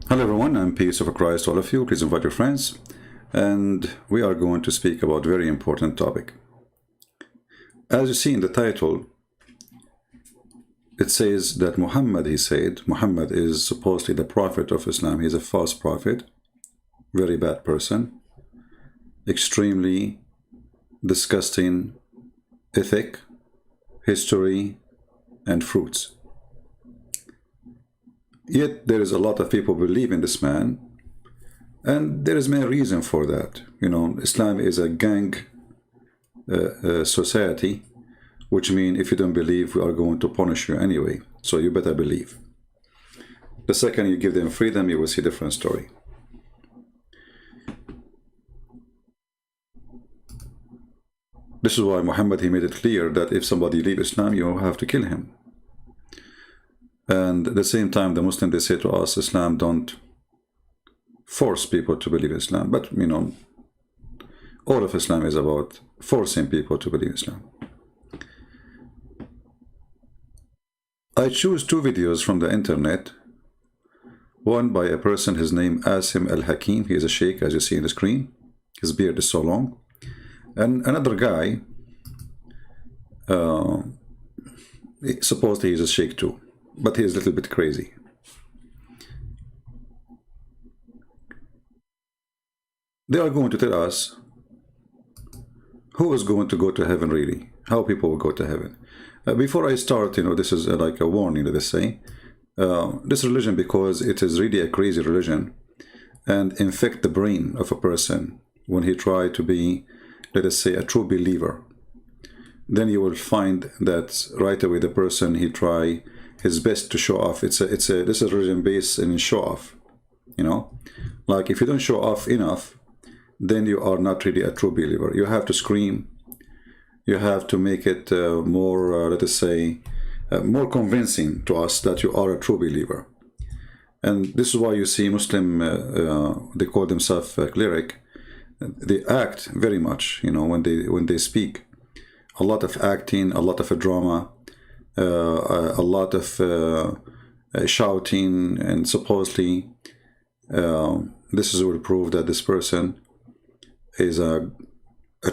Hello everyone, and peace of Christ to all of you. Please invite your friends. And we are going to speak about a very important topic. As you see in the title, it says that Muhammad, he said, Muhammad is supposedly the prophet of Islam. He's a false prophet, very bad person, extremely disgusting ethic, history, and fruits. Yet there is a lot of people who believe in this man, and there is many reason for that. You know, Islam is a gang society, which means if you don't believe, we are going to punish you anyway. So you better believe. The second you give them freedom, you will see a different story. This is why Muhammad, he made it clear that if somebody leaves Islam, you have to kill him. And at the same time, the Muslims, they say to us, Islam don't force people to believe Islam. But, you know, all of Islam is about forcing people to believe Islam. I choose two videos from the internet. One by a person, his name Asim Al-Hakim. He is a sheikh, as you see on the screen. His beard is so long. And another guy, supposedly he's a sheikh too, but he is a little bit crazy. They are going to tell us who is going to go to heaven really, how people will go to heaven. Before I start, you know, this is like a warning, let us say. This religion, because it is really a crazy religion and infect the brain of a person when he try to be, let us say, a true believer. Then you will find that right away the person, he try his best to show off. This is religion based in show off, you know. Like if you don't show off enough, then you are not really a true believer. You have to scream. You have to make it more, let us say, more convincing to us that you are a true believer. And this is why you see Muslim, they call themselves cleric. They act very much, you know, when they speak. A lot of acting, a lot of drama, a lot of shouting, and supposedly this will prove that this person is a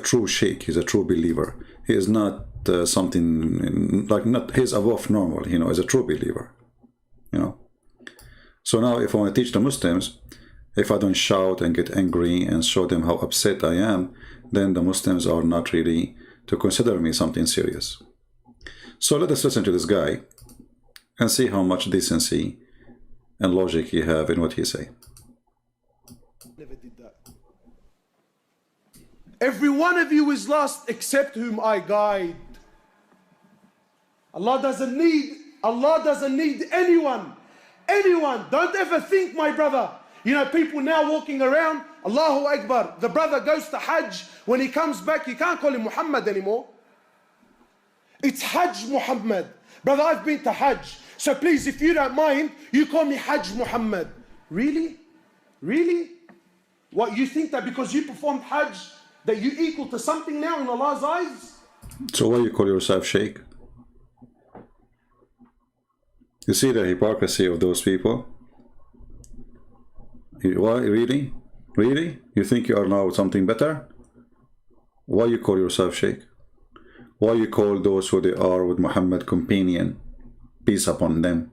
true sheikh. He's a true believer. He is not something like, not, he's above normal, you know, as a true believer, you know. So now if I want to teach the Muslims, if I don't shout and get angry and show them how upset I am, then the Muslims are not really to consider me something serious. So let us listen to this guy and see how much decency and logic he have in what he say. Never did that. Every one of you is lost except whom I guide. Allah doesn't need anyone. Anyone. Don't ever think, my brother. You know, people now walking around, Allahu Akbar, the brother goes to Hajj, when he comes back, you can't call him Muhammad anymore. It's Hajj Muhammad. Brother, I've been to Hajj, so please, if you don't mind, you call me Hajj Muhammad. Really? Really? What, you think that because you performed Hajj, that you equal to something now in Allah's eyes? So why you call yourself sheikh? You see the hypocrisy of those people? Why, really? Really? You think you are now something better? Why you call yourself sheikh? Why you call those who they are with Muhammad companion? Peace upon them.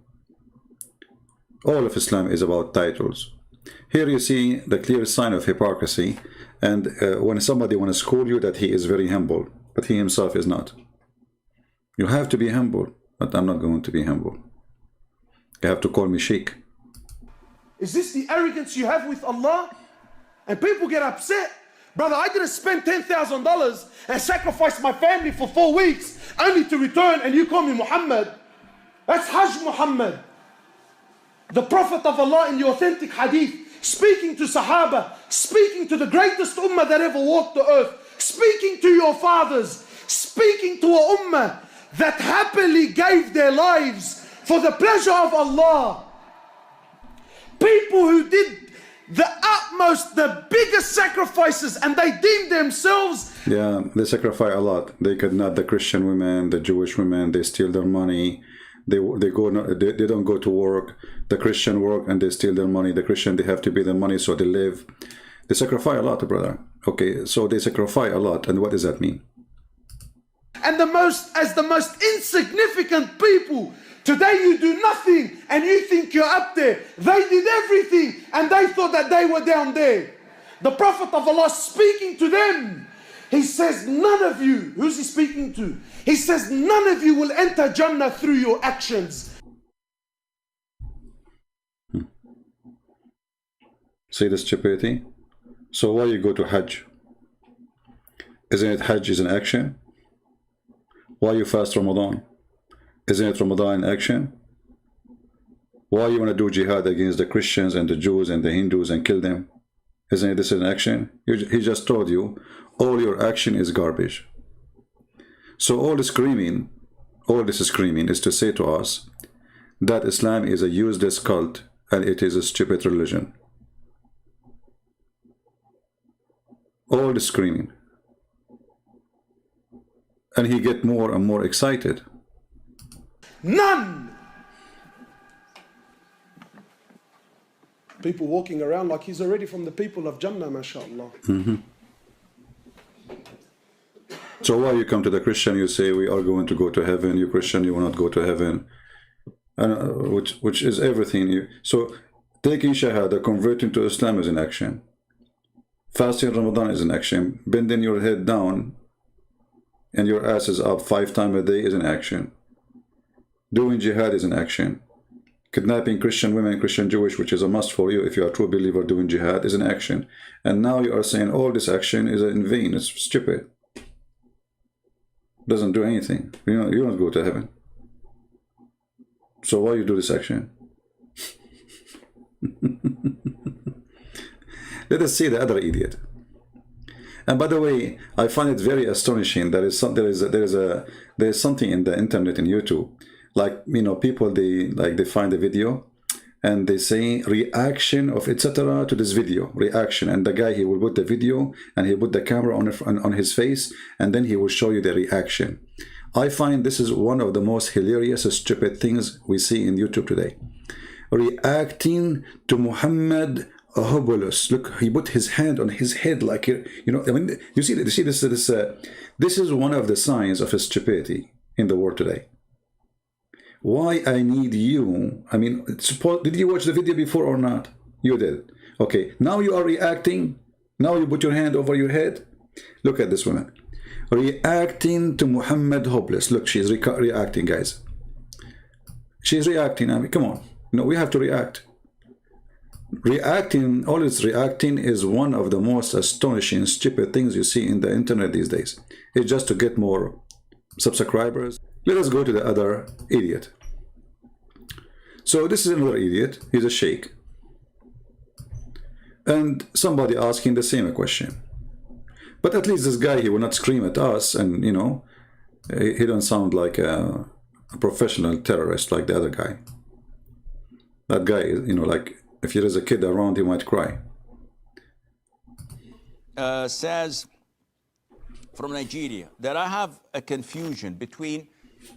All of Islam is about titles. Here you see the clear sign of hypocrisy, and when somebody wants to school you that he is very humble, but he himself is not. You have to be humble, but I'm not going to be humble. You have to call me sheikh. Is this the arrogance you have with Allah? And people get upset. Brother, I didn't spend $10,000 and sacrifice my family for 4 weeks only to return and you call me Muhammad. That's Hajj Muhammad. The Prophet of Allah in the authentic hadith, speaking to Sahaba, speaking to the greatest ummah that ever walked the earth, speaking to your fathers, speaking to a ummah that happily gave their lives for the pleasure of Allah. People who did the utmost, the biggest sacrifices, and they deemed themselves... Yeah, they sacrifice a lot. They kidnap the Christian women, the Jewish women, they steal their money, They go, they don't go to work. The Christian work and they steal their money. The Christian, they have to pay their money so they live. They sacrifice a lot, brother. Okay, so they sacrifice a lot. And what does that mean? And as the most insignificant people, today you do nothing and you think you're up there. They did everything and they thought that they were down there. The Prophet of Allah speaking to them, he says, none of you, who's he speaking to? He says, none of you will enter Jannah through your actions. See the stupidity? So why you go to Hajj? Isn't it Hajj is an action? Why you fast Ramadan? Isn't it Ramadan in action? Why you want to do jihad against the Christians and the Jews and the Hindus and kill them? Isn't it this an action? He just told you all your action is garbage. So all this screaming is to say to us that Islam is a useless cult and it is a stupid religion. All the screaming. And he get more and more excited. None. People walking around like he's already from the people of Jannah, mashallah. So why you come to the Christian, you say we are going to go to heaven, you Christian, you will not go to heaven, and which is everything. So taking Shahada, converting to Islam is an action. Fasting Ramadan is an action. Bending your head down and your ass is up 5 times a day is an action. Doing jihad is an action. Kidnapping Christian women, Christian Jewish, which is a must for you if you are a true believer, doing jihad is an action. And now you are saying all this action is in vain, it's stupid. Doesn't do anything. You don't go to heaven. So why you do this action? Let us see the other idiot. And by the way, I find it very astonishing. There is something in the internet and YouTube, like people they find a video and they say reaction of etc. to this video, reaction, and the guy, he will put the video and he put the camera on his face and then he will show you the reaction. I find this is one of the most hilarious, stupid things we see in YouTube today. Reacting to Muhammad Hobulus. Look, he put his hand on his head like, I mean, you see this is one of the signs of stupidity in the world today. Why I need you? I mean, did you watch the video before or not? You did. Okay, now you are reacting. Now you put your hand over your head. Look at this woman. Reacting to Muhammad Hopeless. Look, she's reacting, guys. She's reacting. I mean, come on. We have to react. Reacting, always reacting is one of the most astonishing, stupid things you see in the internet these days. It's just to get more subscribers. Let us go to the other idiot. So this is another idiot. He's a sheikh. And somebody asking the same question. But at least this guy, he will not scream at us and, he don't sound like a professional terrorist like the other guy. That guy, like, if there is a kid around, he might cry. Says from Nigeria that I have a confusion between,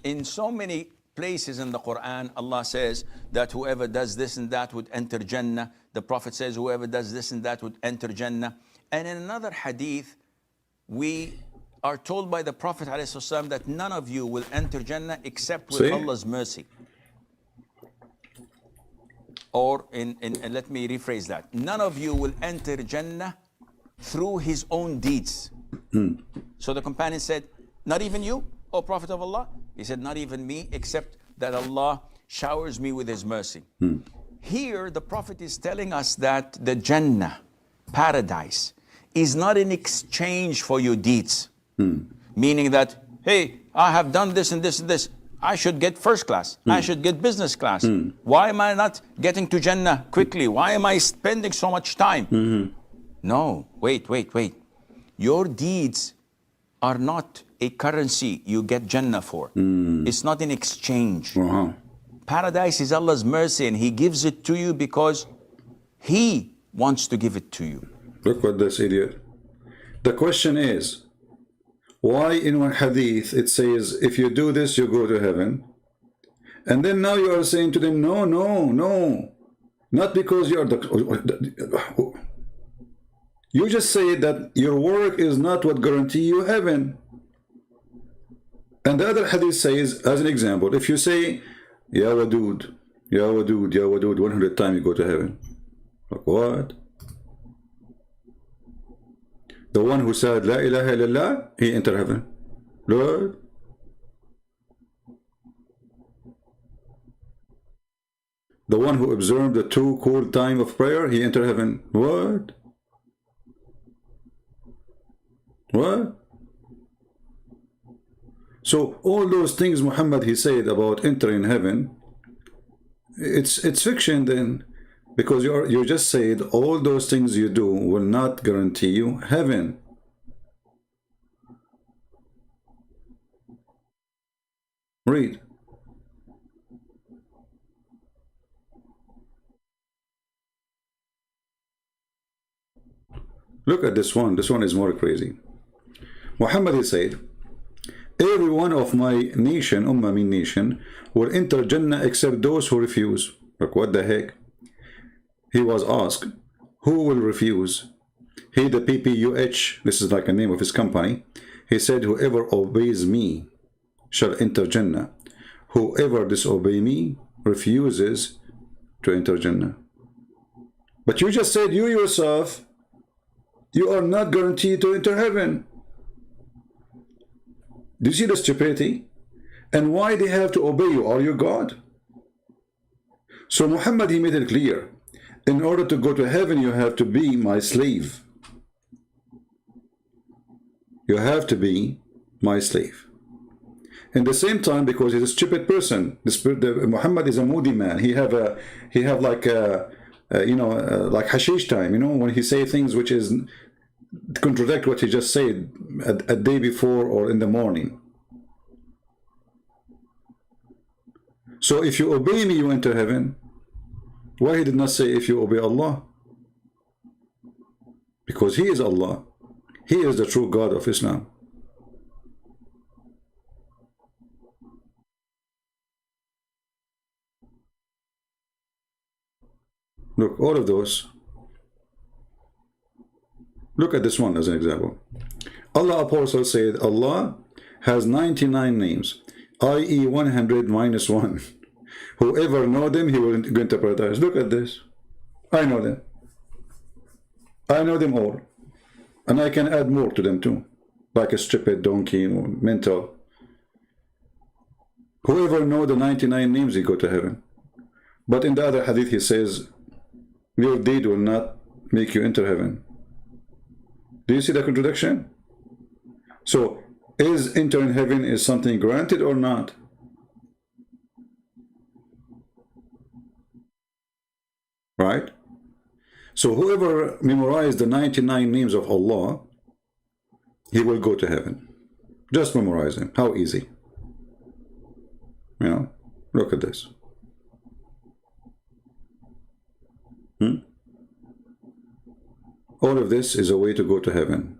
in so many places in the Quran, Allah says that whoever does this and that would enter Jannah. The Prophet says whoever does this and that would enter Jannah. And in another hadith, we are told by the Prophet ﷺ that none of you will enter Jannah except with Allah's mercy. Or, let me rephrase that. None of you will enter Jannah through his own deeds. So the companion said, not even you, O Prophet of Allah? He said, not even me, except that Allah showers me with his mercy. Here, the Prophet is telling us that the Jannah, paradise, is not in exchange for your deeds. Meaning that, hey, I have done this and this and this. I should get first class. I should get business class. Why am I not getting to Jannah quickly? Why am I spending so much time? No, wait. Your deeds are not a currency you get Jannah for. It's not in exchange. Paradise is Allah's mercy and He gives it to you because He wants to give it to you. Look what this idiot. The question is, why in one hadith it says, if you do this, you go to heaven. And then now you are saying to them, no, no, no. Not because you are the... You just say that your work is not what guarantee you heaven. And the other hadith says, as an example, if you say, Ya Wadud, Ya Wadud, Ya Wadud, 100 times you go to heaven. Like what? The one who said, La ilaha illallah, he enter heaven. Lord. The one who observed the 2 cool time of prayer, he enter heaven. What? What? So all those things Muhammad he said about entering heaven, it's fiction then, because you just said all those things you do will not guarantee you heaven. Read. Look at this one. This one is more crazy. Muhammad he said, every one of my nation, Ummah min nation, will enter Jannah except those who refuse. Like what the heck? He was asked, who will refuse? He, the PPUH, this is like a name of his company. He said, whoever obeys me shall enter Jannah. Whoever disobeys me refuses to enter Jannah. But you just said you yourself, you are not guaranteed to enter heaven. Do you see the stupidity? And why they have to obey you? Are you God? So Muhammad, he made it clear. In order to go to heaven, you have to be my slave. You have to be my slave. In the same time, because he's a stupid person, Muhammad is a moody man. He have like like hashish time, when he say things which is contradict what he just said a day before or in the morning. So if you obey me, you enter heaven. Why he did not say if you obey Allah? Because he is Allah. He is the true God of Islam. Look, all of those. Look at this one as an example. Allah Apostle said Allah has 99 names, i.e. 100 minus 1. Whoever know them, he will go into paradise. Look at this. I know them. I know them all. And I can add more to them too. Like a stupid, donkey, or mental. Whoever know the 99 names, he go to heaven. But in the other hadith, he says, your deed will not make you enter heaven. Do you see the contradiction? So, is entering heaven is something granted or not? Right? So whoever memorized the 99 names of Allah, he will go to heaven. Just memorize them. How easy. Look at this. All of this is a way to go to heaven.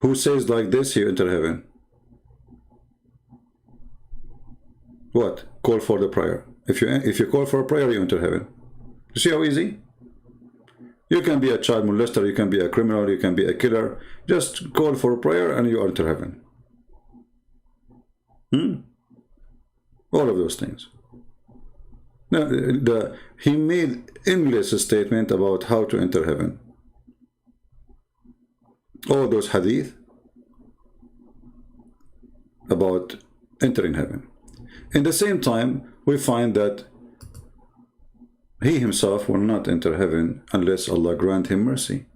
Who says like this, he enter heaven? What? Call for the prayer. If you call for a prayer, you enter heaven. You see how easy? You can be a child molester, you can be a criminal, you can be a killer. Just call for a prayer and you enter heaven. All of those things. Now, he made endless statement about how to enter heaven. All those hadith about entering heaven. In the same time, we find that he himself will not enter heaven unless Allah grant him mercy.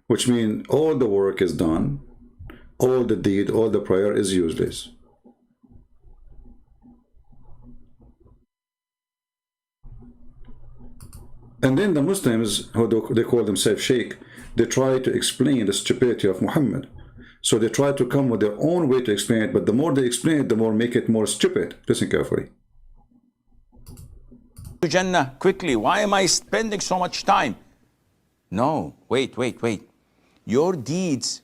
Which means all the work is done, all the deed, all the prayer is useless. And then the Muslims, who they call themselves Sheikh, they try to explain the stupidity of Muhammad. So they try to come with their own way to explain it, but the more they explain it, the more make it more stupid. Listen carefully. To Jannah quickly. Why am I spending so much time? No, wait. Your deeds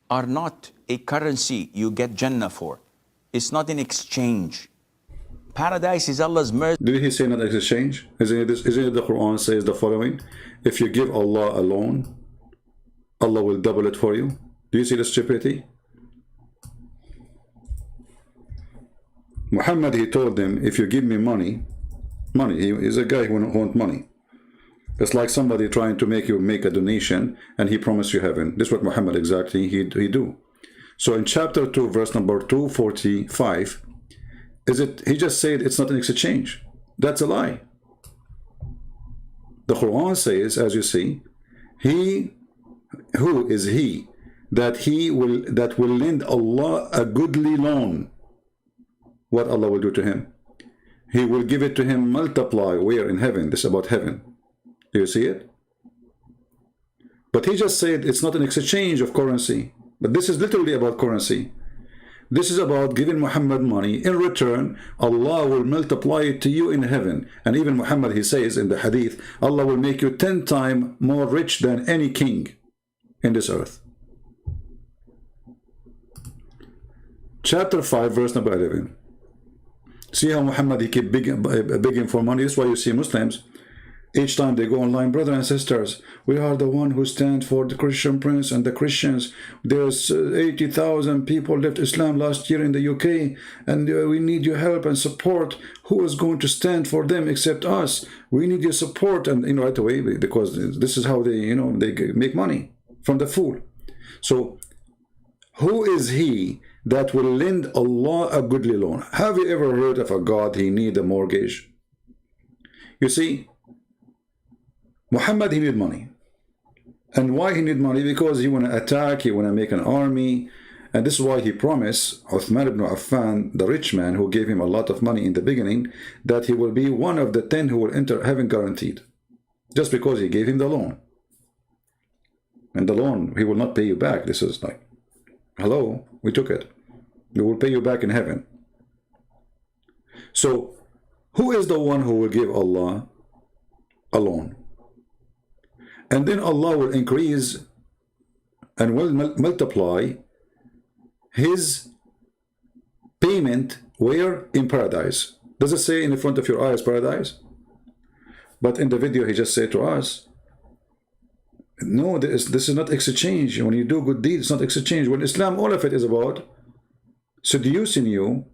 are not a currency you get Jannah for. It's not an exchange. Paradise is Allah's mercy. Did he say not exchange? Isn't it the Quran says the following? If you give Allah alone, Allah will double it for you. Do you see the stupidity? Muhammad, he told them, if you give me money, he is a guy who wants money. It's like somebody trying to make you make a donation and he promised you heaven. This is what Muhammad exactly he do. So in chapter 2, verse number 245, he just said it's not an exchange. That's a lie. The Quran says, as you see, who is he that will lend Allah a goodly loan? What Allah will do to him? He will give it to him multiply. Where? In heaven. This is about heaven. Do you see it? But he just said it's not an exchange of currency. But this is literally about currency. This is about giving Muhammad money. In return, Allah will multiply it to you in heaven. And even Muhammad, he says in the hadith, Allah will make you 10 times more rich than any king in this earth. Chapter 5, verse number 11. See how Muhammad, he keep begging for money. This is why you see Muslims, each time they go online, brothers and sisters, we are the one who stand for the Christian Prince and the Christians. There's 80,000 people left Islam last year in the UK, and we need your help and support. Who is going to stand for them except us? We need your support. And right away, because this is how they they make money from the fool. So who is he that will lend Allah a goodly loan? Have you ever heard of a God he need a mortgage? You see, Muhammad, he need money. And why he need money? Because he want to attack, he want to make an army. And this is why he promised Uthman ibn Affan, the rich man who gave him a lot of money in the beginning, that he will be one of the 10 who will enter heaven guaranteed. Just because he gave him the loan. And the loan, he will not pay you back. This is like, hello, we took it. We will pay you back in heaven. So, who is the one who will give Allah a loan? And then Allah will increase and will multiply his payment where? In paradise. Does it say in the front of your eyes paradise? But in the video he just said to us, no, this is not exchange. When you do good deeds, it's not exchange. When Islam, all of it is about seducing you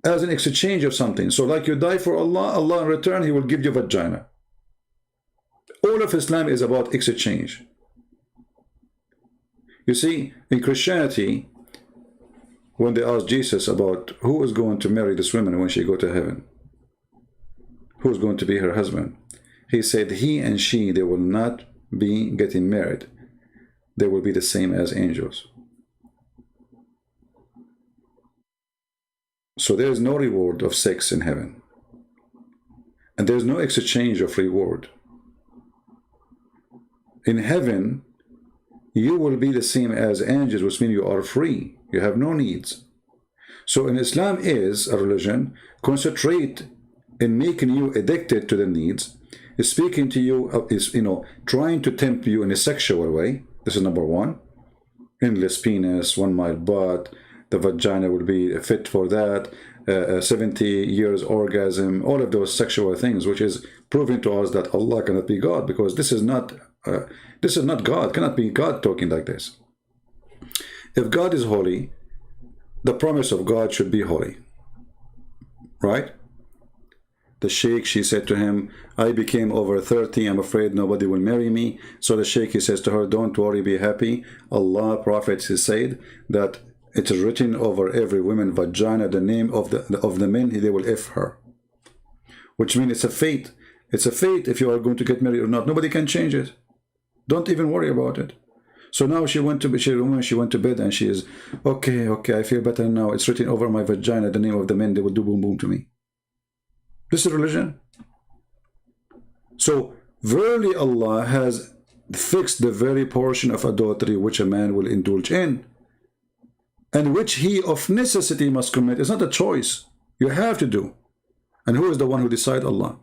as an exchange of something. So like you die for Allah, Allah in return, he will give you vagina. All of Islam is about exchange. You see, in Christianity, when they asked Jesus about who is going to marry this woman when she go to heaven, who is going to be her husband, he said he and she, they will not be getting married. They will be the same as angels. So there is no reward of sex in heaven. And there is no exchange of reward. In heaven, you will be the same as angels, which means you are free. You have no needs. So in Islam is a religion, concentrate in making you addicted to the needs, is speaking to you, is trying to tempt you in a sexual way. This is number one. Endless penis, 1 mile butt, the vagina will be fit for that, 70 years orgasm, all of those sexual things, which is proving to us that Allah cannot be God, because this is not God, cannot be God talking like this. If God is holy, the promise of God should be holy, right? The sheikh, she said to him, I became over 30, I'm afraid nobody will marry me. So the sheikh, he says to her, don't worry, be happy. Allah, Prophet, he said that it is written over every woman vagina, the name of the men, they will F her. Which means it's a fate. It's a fate if you are going to get married or not. Nobody can change it. Don't even worry about it. So now she went to bed and she is, okay, I feel better now. It's written over my vagina, the name of the men, they will do boom boom to me. This is religion. So verily Allah has fixed the very portion of adultery which a man will indulge in, and which he of necessity must commit. It's not a choice. You have to do. And who is the one who decides? Allah.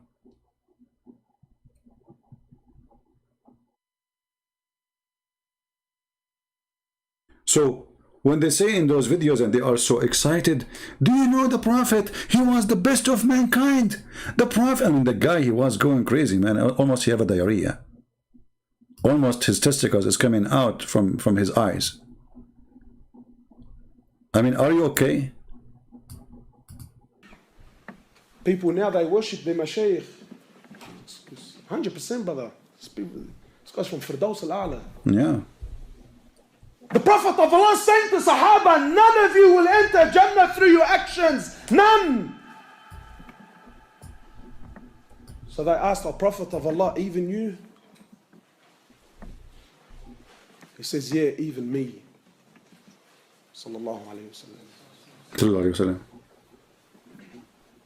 So when they say in those videos and they are so excited, do you know the Prophet? He was the best of mankind. The Prophet, I mean, the guy, he was going crazy, man. Almost he have a diarrhea. Almost his testicles is coming out from his eyes. I mean, are you okay? People now, they worship their mashayikh. 100%, brother. This guy's from Firdaus al-A'la. Yeah. The Prophet of Allah saying to Sahaba, none of you will enter Jannah through your actions. None. So they asked the Prophet of Allah, even you? He says, yeah, even me. Sallallahu alayhi wa sallam.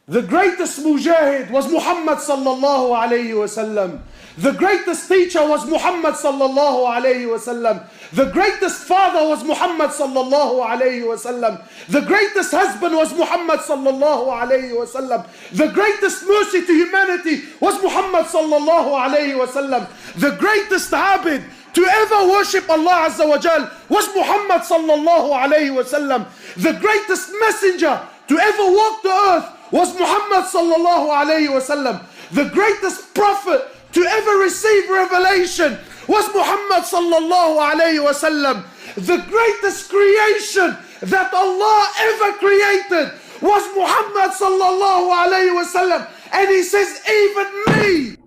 The greatest mujahid was Muhammad sallallahu alayhi wa sallam. The greatest teacher was Muhammad sallallahu alayhi wa sallam. The greatest father was Muhammad sallallahu alayhi wa sallam. The greatest husband was Muhammad sallallahu alayhi wa sallam. The greatest mercy to humanity was Muhammad sallallahu alayhi wa sallam. The greatest abid to ever worship Allah Azza wa Jal was Muhammad sallallahu alayhi wa sallam. The greatest messenger to ever walk the earth was Muhammad sallallahu alayhi wa sallam. The greatest prophet to ever receive revelation was Muhammad sallallahu alayhi wa sallam. The greatest creation that Allah ever created was Muhammad sallallahu alayhi wa sallam. And he says, even me.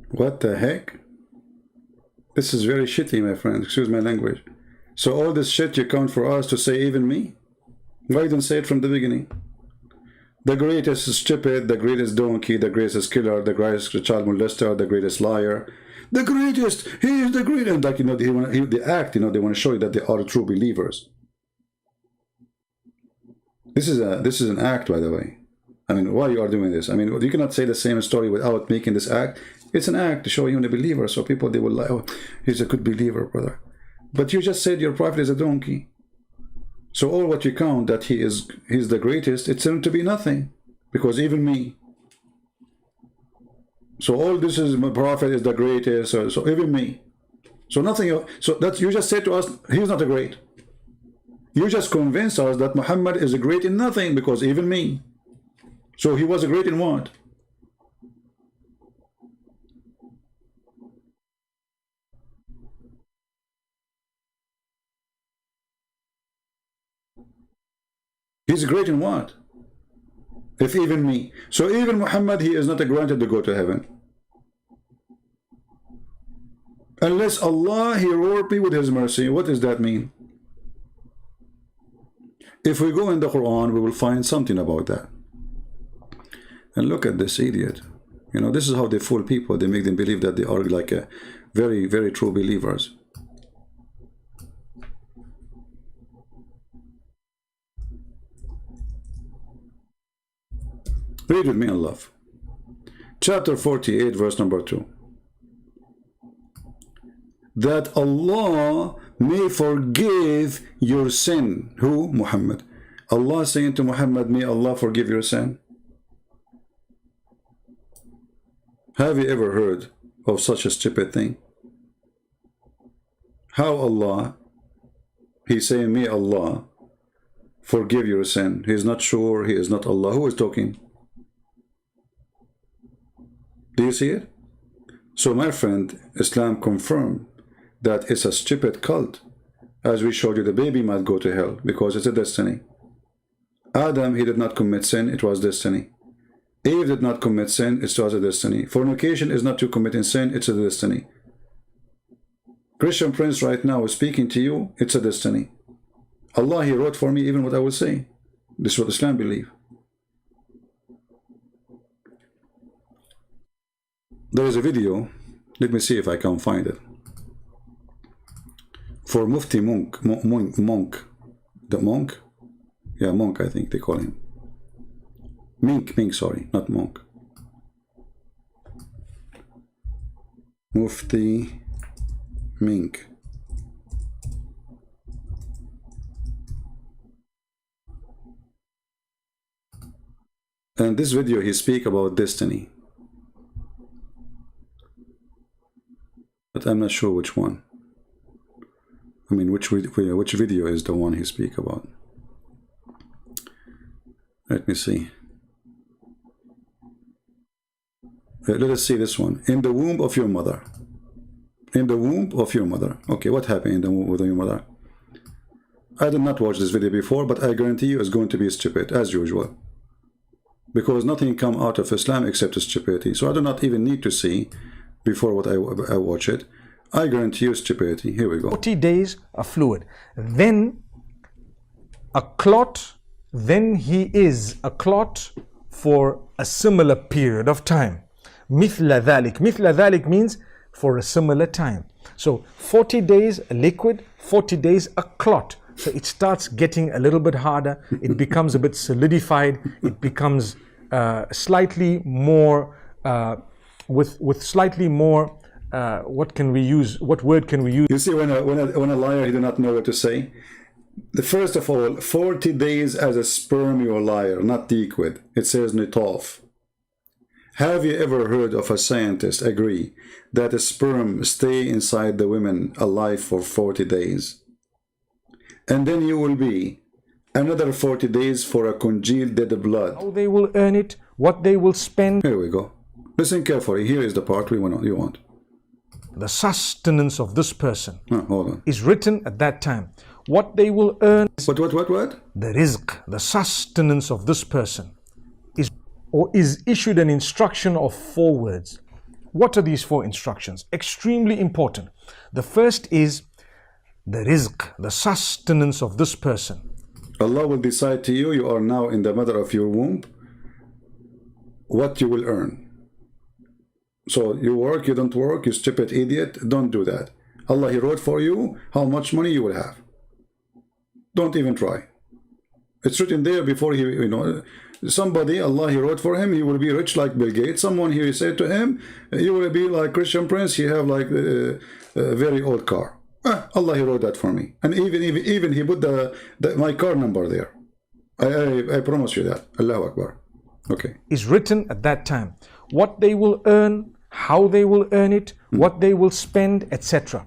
What the heck? This is very shitty, my friend. Excuse my language. So all this shit you count for us to say even me? Why don't say it from the beginning? The greatest stupid, the greatest donkey, the greatest killer, the greatest child molester, the greatest liar. The greatest, he is the greatest. Like, you know, they act, you know, they want to show you that they are true believers. This is an act, by the way. I mean, why you are doing this? I mean, you cannot say the same story without making this act. It's an act to show you a believer, so people, they will like, oh, he's a good believer, brother. But you just said your prophet is a donkey. So all what you count that he's the greatest, it's going to be nothing, because even me. So all this is my prophet is the greatest, so even me. So nothing. So that you just said to us, he's not a great. You just convinced us that Muhammad is a great in nothing, because even me. So he was a great in what? He's great in what? If even me. So even Muhammad, he is not granted to go to heaven. Unless Allah, he reward me with his mercy. What does that mean? If we go in the Quran, we will find something about that. And look at this idiot. You know, this is how they fool people. They make them believe that they are like a very, very true believers. Read with me in love. Chapter 48, verse number 2. That Allah may forgive your sin. Who? Muhammad. Allah saying to Muhammad, may Allah forgive your sin. Have you ever heard of such a stupid thing? How Allah? He's saying, may Allah forgive your sin. He is not sure. He is not Allah. Who is talking? Do you see it? So my friend, Islam confirmed that it's a stupid cult. As we showed you, the baby might go to hell because it's a destiny. Adam, he did not commit sin, it was destiny. Eve did not commit sin, it was a destiny. Fornication is not to committing sin, it's a destiny. Christian Prince right now is speaking to you, it's a destiny. Allah, he wrote for me even what I will say. This is what Islam believe. There is a video, let me see if I can find it, for Mufti Monk, the monk? Yeah, Monk, I think they call him. Mink, sorry, not Monk. Mufti Mink. And this video, he speak about destiny. But I'm not sure which one. I mean, which video is the one he speak about? Let me see. Let us see this one. In the womb of your mother. In the womb of your mother. Okay, what happened in the womb of your mother? I did not watch this video before, but I guarantee you it's going to be stupid, as usual. Because nothing come out of Islam except stupidity. So I do not even need to see before what I watch it. I guarantee you stupidity. Here we go. 40 days of fluid. Then a clot. Then he is a clot for a similar period of time. مثل ذلك. مثل ذلك means for a similar time. So 40 days a liquid, 40 days a clot. So it starts getting a little bit harder. It becomes a bit solidified. It becomes slightly more, with slightly more, what can we use? What word can we use? You see, when a liar, he do not know what to say. First of all, 40 days as a sperm, you're a liar, not liquid. It says nitaf. Have you ever heard of a scientist agree that a sperm stay inside the women alive for 40 days? And then you will be another 40 days for a congealed dead blood. How they will earn it, what they will spend. Here we go. Listen carefully. Here is the part you want. The sustenance of this person Hold on. is written at that time. What they will earn. What? The rizq, the sustenance of this person is issued an instruction of 4 words. What are these 4 instructions? Extremely important. The first is the rizq, the sustenance of this person. Allah will decide to you, you are now in the mother of your womb, what you will earn. So you work, you don't work, you stupid idiot, don't do that. Allah, He wrote for you how much money you will have. Don't even try. It's written there before He, somebody, Allah, He wrote for him, he will be rich like Bill Gates. Someone here said to him, you will be like Christian Prince, you have like a very old car. Allah, He wrote that for me. And even He put my car number there. I promise you that. Allahu Akbar. Okay. Is written at that time. What they will earn, how they will earn it, what they will spend, etc.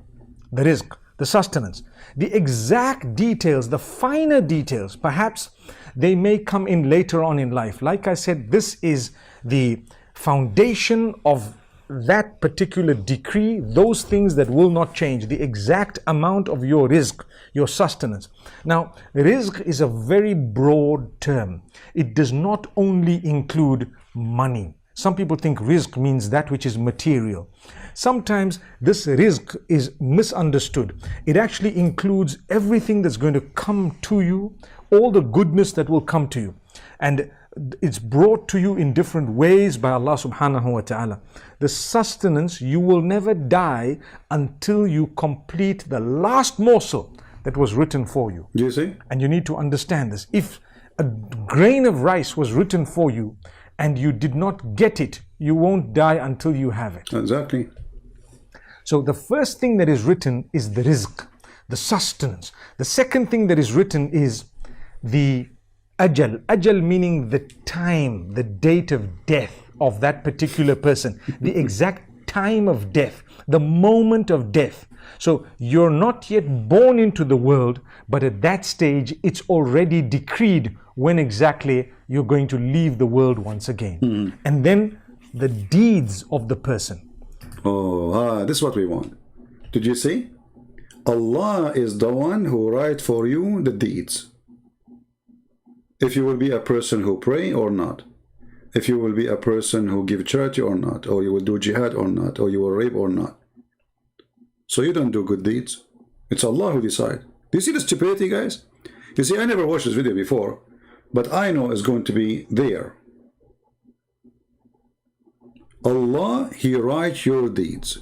The rizq, the sustenance. The exact details, the finer details, perhaps they may come in later on in life. Like I said, this is the foundation of that particular decree, those things that will not change, the exact amount of your rizq, your sustenance. Now, rizq is a very broad term. It does not only include money. Some people think rizq means that which is material. Sometimes this rizq is misunderstood. It actually includes everything that's going to come to you, all the goodness that will come to you. And it's brought to you in different ways by Allah subhanahu wa ta'ala. The sustenance, you will never die until you complete the last morsel that was written for you. Do you see? And you need to understand this. If a grain of rice was written for you and you did not get it, you won't die until you have it. Exactly. So the first thing that is written is the rizq, the sustenance. The second thing that is written is the ajal. Ajal meaning the time, the date of death of that particular person, the exact time of death, the moment of death. So you're not yet born into the world, but at that stage, it's already decreed when exactly you're going to leave the world once again. And then the deeds of the person. This is what we want. Did you see? Allah is the one who writes for you the deeds. If you will be a person who pray or not. If you will be a person who give charity or not. Or you will do jihad or not. Or you will rape or not. So you don't do good deeds. It's Allah who decides. Do you see the stupidity, guys? You see, I never watched this video before. But I know it's going to be there. Allah, He writes your deeds.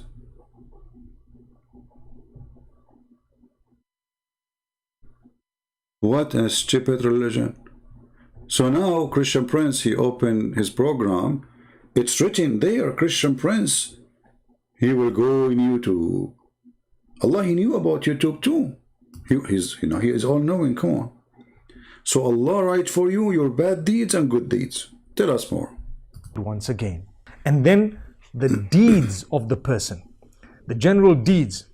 What a stupid religion. So now Christian Prince, he opened his program. It's written there, Christian Prince. He will go in YouTube. Allah, He knew about YouTube too. He is all-knowing. Come on. So Allah writes for you your bad deeds and good deeds. Tell us more. Once again. And then the deeds of the person, the general deeds.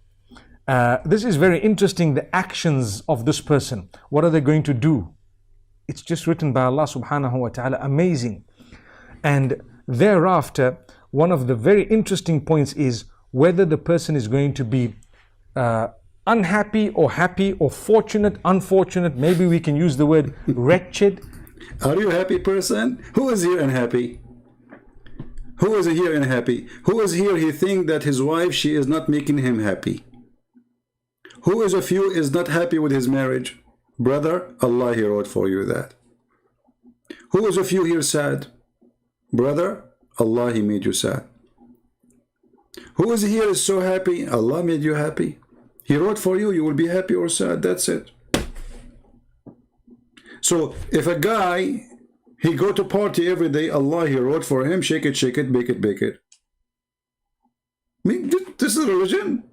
This is very interesting, the actions of this person. What are they going to do? It's just written by Allah subhanahu wa ta'ala. Amazing. And thereafter, one of the very interesting points is whether the person is going to be unhappy or happy, or fortunate, unfortunate. Maybe we can use the word wretched. Are you a happy person? Who is here unhappy? Who is here unhappy? Who is here he think that his wife, she is not making him happy? Who is of you is not happy with his marriage? Brother, Allah, he wrote for you that. Who is of you here sad? Brother, Allah, he made you sad. Who is here is so happy? Allah made you happy. He wrote for you, you will be happy or sad, that's it. So if a guy, he go to party every day, Allah, he wrote for him, shake it, bake it, bake it. I mean, this is religion.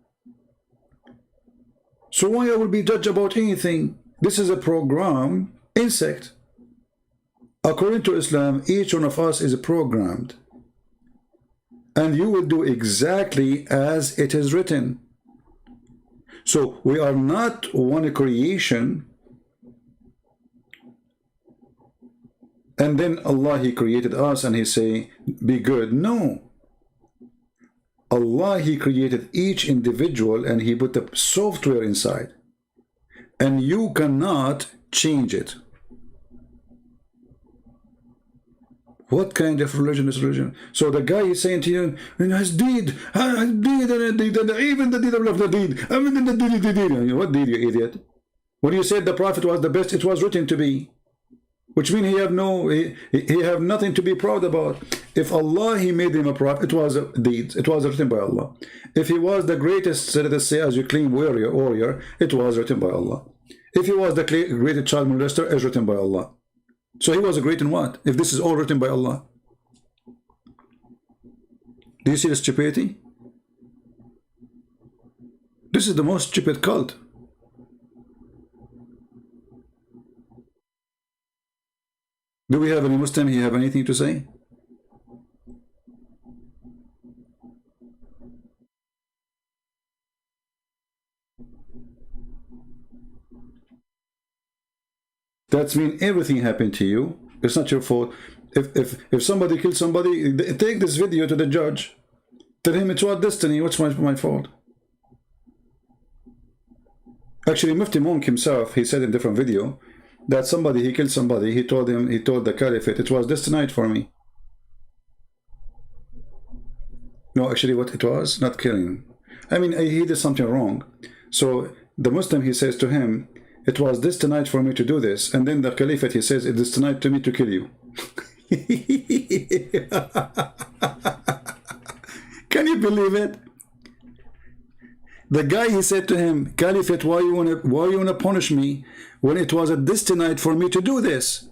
So why I will be judged about anything? This is a program, insect. According to Islam, each one of us is programmed. And you will do exactly as it is written. So we are not one creation. And then Allah, he created us and he say, be good. No. Allah, he created each individual and he put the software inside. And you cannot change it. What kind of religion is religion? So the guy is saying to you, has deed, and even the deed of the deed. I mean, the deed. What deed, you idiot? When you said the Prophet was the best, it was written to be. Which means he have nothing to be proud about. If Allah, he made him a prophet, it was a deed. It was written by Allah. If he was the greatest, let us say, as you claim, warrior, it was written by Allah. If he was the greatest child molester, it's written by Allah. So he was a great in what? If this is all written by Allah. Do you see the stupidity? This is the most stupid cult. Do we have any Muslim here have anything to say? That means everything happened to you. It's not your fault. If somebody kills somebody, take this video to the judge. Tell him it's what destiny. What's my fault? Actually, Mufti Monk himself, he said in a different video that he killed somebody. He told the Caliphate, it was destined for me. No, actually, what it was, not killing. I mean, he did something wrong. So the Muslim, he says to him, it was destined for me to do this. And then the Caliphate, he says, it is destined to me to kill you. Can you believe it? The guy, he said to him, Caliphate, why you wanna punish me when it was destined for me to do this?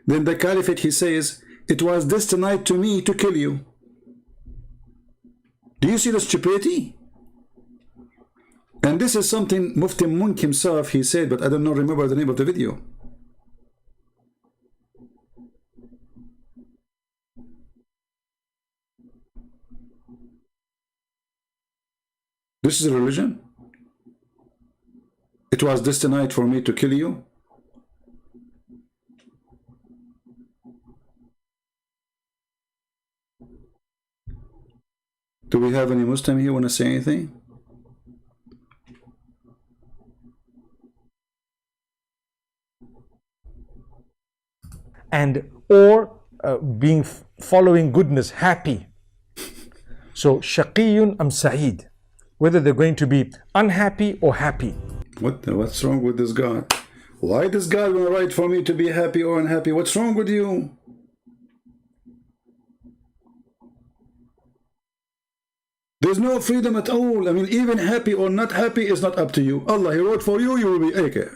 Then the Caliphate, he says, it was destined to me to kill you. Do you see the stupidity? And this is something Mufti Monk himself, he said, but I don't know, remember the name of the video. This is a religion? It was destined for me to kill you? Do we have any Muslim here want to say anything? And or following goodness, happy. So shaqiyun am sa'id, whether they're going to be unhappy or happy. What's wrong with this God? Why does God want to write for me to be happy or unhappy? What's wrong with you? There's no freedom at all. I mean, even happy or not happy is not up to you. Allah, he wrote for you, you will be okay.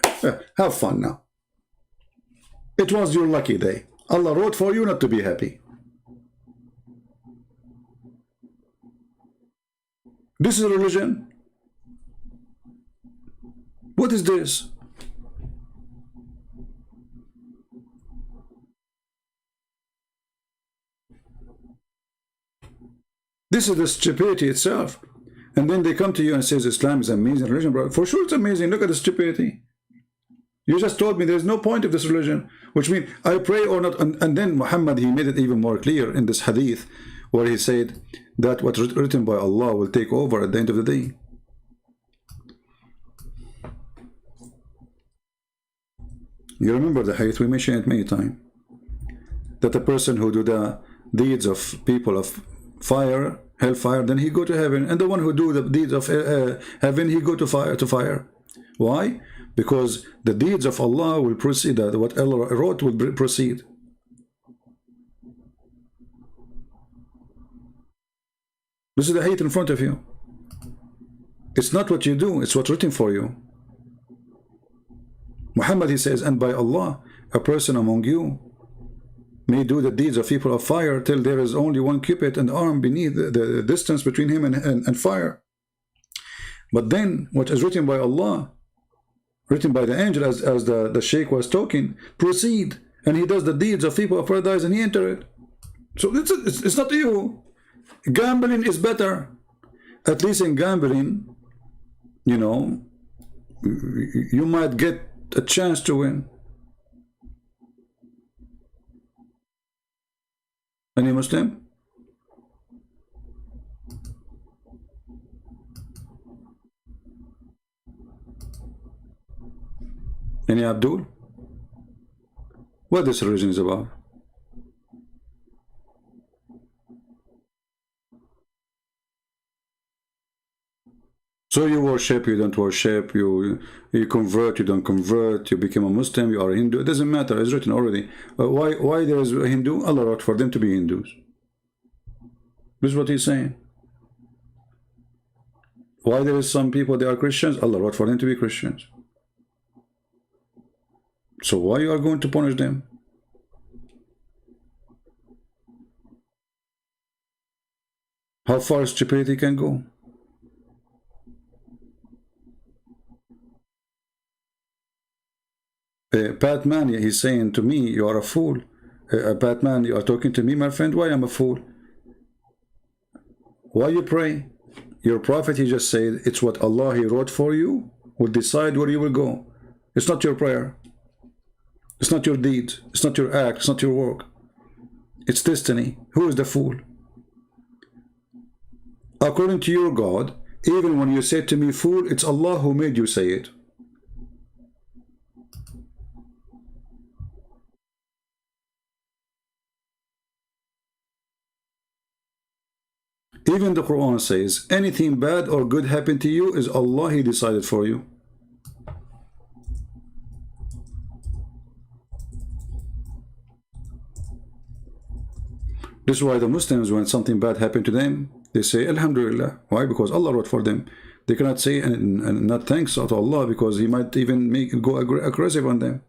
Have fun now. It was your lucky day. Allah wrote for you not to be happy. This is a religion. What is this? This is the stupidity itself. And then they come to you and says Islam is an amazing religion, bro. For sure it's amazing. Look at the stupidity. You just told me there's no point of this religion, which means I pray or not. And then Muhammad, he made it even more clear in this hadith where he said that what's written by Allah will take over at the end of the day. You remember the hadith, we mentioned it many times, that the person who do the deeds of people of fire, hellfire, then he go to heaven, and the one who do the deeds of heaven, he go to fire. Why? Because the deeds of Allah will proceed, what Allah wrote will proceed. This is the hadith in front of you. It's not what you do, it's what's written for you. Muhammad, he says, and by Allah, a person among you may do the deeds of people of fire till there is only one cubit and arm beneath the distance between him and fire. But then what is written by Allah, written by the angel, as the Sheikh was talking, proceed, and he does the deeds of people of paradise and he enter it. So it's not you. Gambling is better. At least in gambling, you know, you might get a chance to win. Any Muslim? Any Abdul? What this religion is about? So you worship, you don't worship, you convert, you don't convert, you become a Muslim, you are a Hindu. It doesn't matter, it's written already. Why there is a Hindu? Allah wrote for them to be Hindus. This is what he's saying. Why there is some people, they are Christians? Allah wrote for them to be Christians. So why you are going to punish them? How far stupidity can go? Batman, he's saying to me, you are a fool. Batman, you are talking to me, my friend. Why I'm a fool? Why you pray? Your prophet, he just said, it's what Allah, he wrote for you, will decide where you will go. It's not your prayer. It's not your deed. It's not your act. It's not your work. It's destiny. Who is the fool? According to your God, even when you say to me, fool, it's Allah who made you say it. Even the Quran says, anything bad or good happen to you is Allah, he decided for you. This is why the Muslims, when something bad happened to them, they say, Alhamdulillah. Why? Because Allah wrote for them. They cannot say and not thanks to Allah, because he might even go aggressive on them.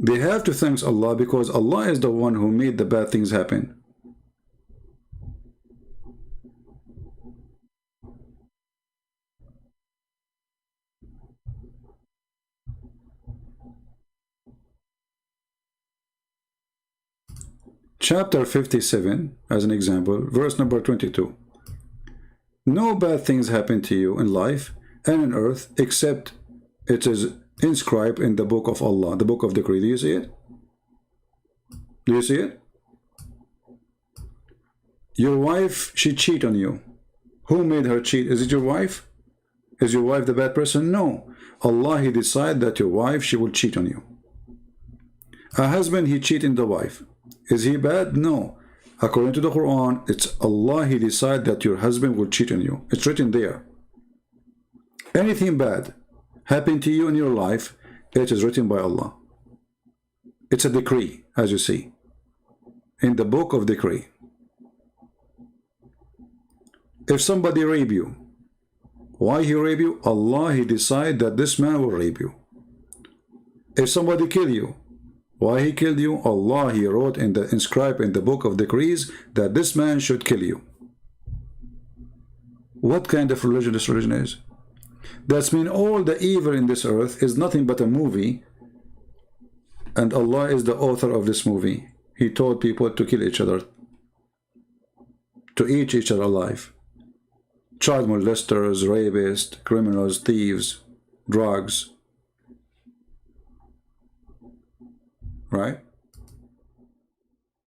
They have to thank Allah because Allah is the one who made the bad things happen. Chapter 57, as an example, verse number 22. No bad things happen to you in life and on earth except it is inscribed in the book of Allah, the book of decree. Do you see it? Do you see it? Your wife, she cheat on you. Who made her cheat? Is it your wife? Is your wife the bad person? No. Allah, he decide that your wife, she will cheat on you. A husband, he cheat on the wife. Is he bad? No. According to the Quran, it's Allah, he decide that your husband will cheat on you. It's written there. Anything bad happen to you in your life, it is written by Allah. It's a decree, as you see, in the book of decree. If somebody rape you, why he rape you? Allah, he decide that this man will rape you. If somebody kill you, why he killed you? Allah, he wrote inscribed in the book of decrees that this man should kill you. What kind of religion this religion is? That's mean all the evil in this earth is nothing but a movie, and Allah is the author of this movie. He told people to kill each other. to eat each other alive. Child molesters, rapists, criminals, thieves, drugs. Right?